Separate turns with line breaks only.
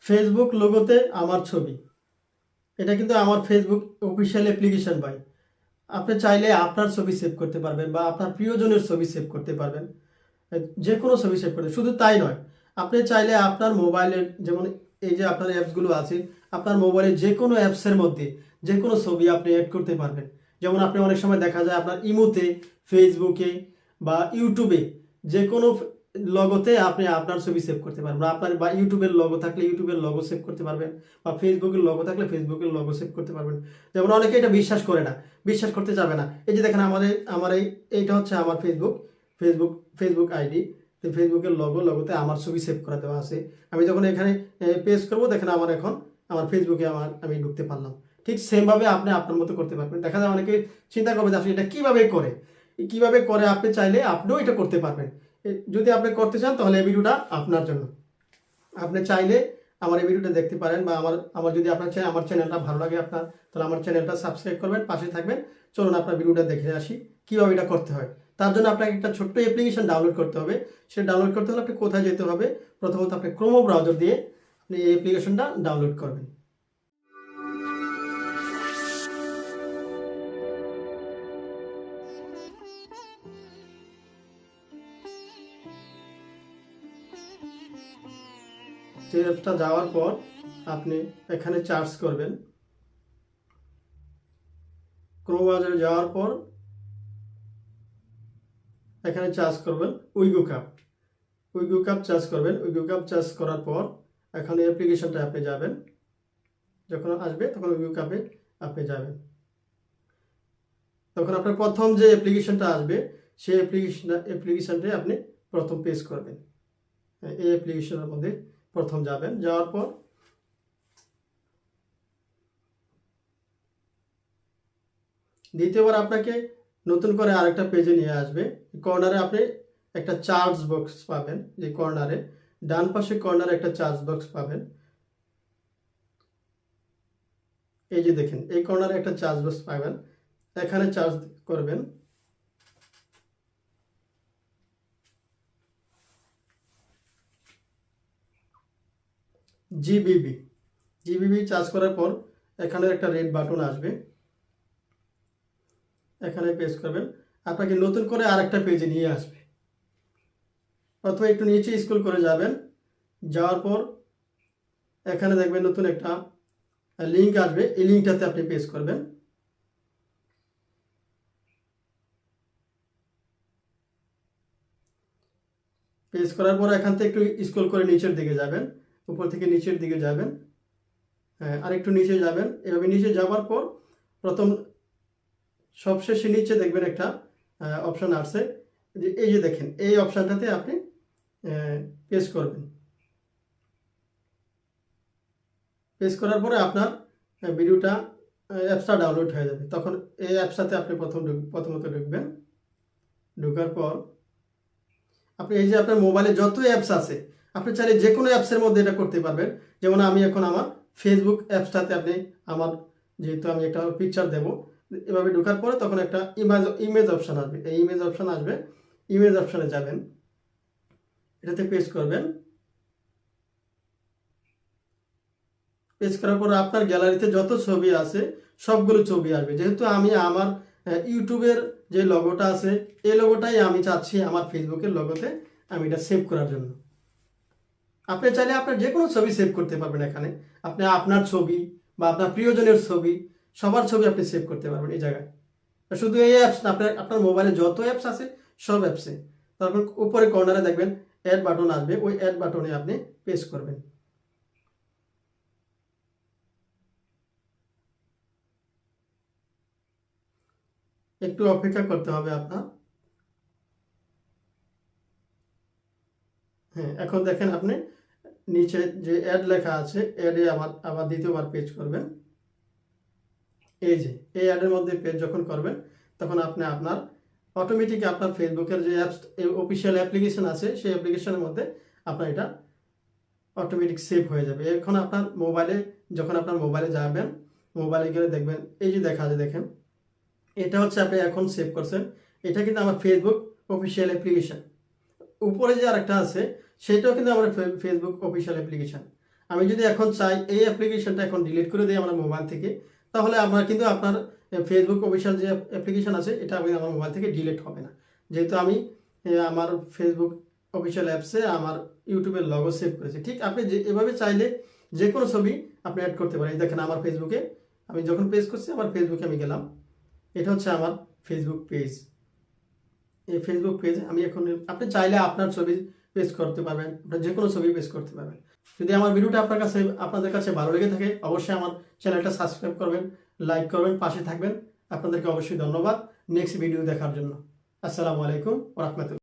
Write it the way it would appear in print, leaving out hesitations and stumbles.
Facebook লোগোতে আমার ছবি, এটা কিন্তু আমার ফেসবুক অফিসিয়াল অ্যাপ্লিকেশন ভাই। আপনি চাইলে আপনার ছবি সেভ করতে পারবেন বা আপনার প্রিয়জনের ছবি সেভ করতে পারবেন, যে কোনো ছবি সেভ করতে। শুধু তাই নয়, আপনি চাইলে আপনার মোবাইলের, যেমন এই যে আপনার অ্যাপসগুলো আছে, আপনার মোবাইলের যে কোনো অ্যাপসের মধ্যে যে কোনো ছবি আপনি অ্যাড করতে পারবেন। যেমন আপনি অনেক সময় দেখা যায় আপনার ইমোতে, ফেসবুকে বা ইউটিউবে যে কোনো লগোতে আপনি আপনার ছবি সেভ করতে পারবেন, বা আপনার বা ইউটিউবের লগো থাকলে ইউটিউবের লগো সেভ করতে পারবেন, বা ফেসবুকের লগো থাকলে ফেসবুকের লগো সেভ করতে পারবেন। যেমন অনেকে এটা বিশ্বাস করে না, বিশ্বাস করতে যাবে না। এই যে দেখেন আমার এইটা হচ্ছে আমার ফেসবুক আইডি। ফেসবুকের লগোতে আমার ছবি সেভ করা দেওয়া আছে। আমি যখন এখানে পেজ করব, দেখেন আমার ফেসবুকে আমি ঢুকতে পারলাম। ঠিক সেমভাবে আপনি আপনার মতো করতে পারবেন। দেখা যায় অনেকে চিন্তা করবে যে আসলে এটা কিভাবে করে আপনি চাইলে আপনিও এটা করতে পারবেন। যদি আপনি করতে চান তাহলে এই ভিডিওটা আপনার জন্য। আপনি চাইলে আমার এই ভিডিওটা দেখতে পারেন, বা আমার যদি আপনার আমার চ্যানেলটা ভালো লাগে আপনার, তাহলে আমার চ্যানেলটা সাবস্ক্রাইব করবেন, পাশে থাকবেন। চলুন আপনার ভিডিওটা দেখে আসি কীভাবে এটা করতে হয়। তার জন্য আপনাকে একটা ছোট্ট অ্যাপ্লিকেশন ডাউনলোড করতে হবে। সেটা ডাউনলোড করতে হলে আপনি কোথায় যেতে হবে? প্রথমত আপনি ক্রোম ব্রাউজার দিয়ে আপনি এই অ্যাপ্লিকেশনটা ডাউনলোড করবেন। যে অ্যাপসটা যাওয়ার পর আপনি এখানে সার্চ করবেন। ক্রোম ব্রাউজারে যাওয়ার পর এখানে সার্চ করবেন উইগো কাপ চার্জ করবেন। উইগো কাপ চার্জ করার পর এখানে অ্যাপ্লিকেশনটা আপনি যাবেন। যখন আসবে তখন উইগো কাপে আপনি যাবেন। তখন আপনার প্রথম যে অ্যাপ্লিকেশনটা আসবে সেই অ্যাপ্লিকেশনটাই আপনি প্রথম পেজ করবেন। এই অ্যাপ্লিকেশনের মধ্যে প্রথম যাবেন। যাওয়ার পর দ্বিতীয়বার আপনাকে নতুন করে আরেকটা পেজে নিয়ে আসবে। কর্নারে আপনি একটা চার্জ বক্স পাবেন। যে কর্নারে ডান পাশে কর্নারে একটা চার্জ বক্স পাবেন। এই যে দেখেন, এই কর্নারে একটা চার্জ বক্স পাবেন, এখানে চার্জ করবেন। জিবিবি চার্জ করার পর এখানে একটা রেড বাটন আসবে, এখানে প্রেস করবেন। আপনাকে নতুন করে আরেকটা পেজে নিয়ে আসবে। প্রথমে একটু নিচে স্ক্রল করে যাবেন। যাওয়ার পর এখানে দেখবেন নতুন একটা লিঙ্ক আসবে, এই লিঙ্কটাতে আপনি প্রেস করবেন। প্রেস করার পর এখান থেকে একটু স্ক্রল করে নিচের দিকে যাবেন, উপর থেকে নিচের দিকে যাবেন, হ্যাঁ আর একটু নিচে যাবেন। এভাবে নিচে যাওয়ার পর প্রথম সবশেষে নিচে দেখবেন একটা অপশান আসছে, এই যে দেখেন, এই অপশানটাতে আপনি প্রেস করবেন। প্রেস করার পরে আপনার ভিডিওটা অ্যাপসটা ডাউনলোড হয়ে যাবে। তখন এই অ্যাপসটাতে আপনি প্রথমত ঢুকবেন। ঢোকার পর আপনি এই যে আপনার মোবাইলে যত অ্যাপস আছে, আপনি চাইলে যে কোনো অ্যাপসের মধ্যে এটা করতে পারবেন। যেমন আমি এখন আমার ফেসবুক অ্যাপসটাতে আমার যেহেতু আমি একটা পিকচার দেব, এভাবে ঢোকার পরে তখন একটা ইমেজ অপশান আসবে। এই ইমেজ অপশান আসবে, ইমেজ অপশানে যাবেন, এটাতে প্রেস করবেন। প্রেস করার পর আপনার গ্যালারিতে যত ছবি আছে সবগুলো ছবি আসবে। যেহেতু আমি আমার ইউটিউবের যে লগোটা আছে, এই লগোটাই আমি চাচ্ছি আমার ফেসবুকের লগোতে আমি এটা সেভ করার জন্য। আপনি চাইলে আপনার যে কোনো ছবি সেভ করতে পারবেন এখানে। আপনি আপনার ছবি বা আপনার প্রিয়জনের ছবি, সবার ছবি আপনি সেভ করতে পারবেন এই জায়গায়। শুধু এই অ্যাপস না, আপনার মোবাইলে যত অ্যাপস আছে সব অ্যাপসে। তারপর উপরে কর্নারে দেখবেন অ্যাড বাটন আসবে, ওই অ্যাড বাটনে আপনি প্রেস করবেন। একটু অপেক্ষা করতে হবে আপনার। হ্যাঁ, এখন দেখেন আপনি নিচে যে অ্যাড লেখা আছে, অ্যাডে আবার দ্বিতীয়বার পেজ করবেন। এই যে এই অ্যাডের মধ্যে পেজ যখন করবেন তখন আপনি আপনার অটোমেটিক আপনার ফেসবুকের যে অ্যাপস অফিসিয়াল অ্যাপ্লিকেশন আছে সেই অ্যাপ্লিকেশনের মধ্যে আপনার এটা অটোমেটিক সেভ হয়ে যাবে। এখন যখন আপনার মোবাইলে যাবেন, মোবাইলে গেলে দেখবেন এই যে দেখা যায়, দেখেন এটা হচ্ছে আপনি এখন সেভ করছেন। এটা কিন্তু আমার ফেসবুক অফিসিয়াল অ্যাপ্লিকেশন। উপরে যে আরেকটা আছে সেটাও কিন্তু আমার ফেসবুক অফিসিয়াল অ্যাপ্লিকেশন। আমি যদি এখন চাই এই অ্যাপ্লিকেশনটা এখন ডিলিট করে দিই আমার মোবাইল থেকে, তাহলে আমার কিন্তু আপনার ফেসবুক অফিসিয়াল যে অ্যাপ্লিকেশন আছে এটা আমার মোবাইল থেকে ডিলিট হবে না, যেহেতু আমি আমার ফেসবুক অফিসিয়াল অ্যাপসে আমার ইউটিউবের লগো সেভ করেছি। ঠিক আপনি এভাবে চাইলে যে কোনো ছবি আপনি অ্যাড করতে পারেন। এই দেখেন আমার ফেসবুকে আমি যখন পেজ করছি, আমার ফেসবুকে আমি গেলাম, এটা হচ্ছে আমার ফেসবুক পেজ। এই ফেসবুক পেজে আমি এখন, আপনি চাইলে আপনার ছবি পেজ করতে পারবেন, আপনার যে কোনো ছবি পেজ করতে পারবেন। যদি আমার ভিডিওটা আপনাদের কাছে ভালো লেগে থাকে, অবশ্যই আমার চ্যানেলটা সাবস্ক্রাইব করবেন, লাইক করবেন, পাশে থাকবেন। আপনাদেরকে অবশ্যই ধন্যবাদ নেক্সট ভিডিও দেখার জন্য। আসসালামু আলাইকুম ওয়া রাহমাতুল্লাহ।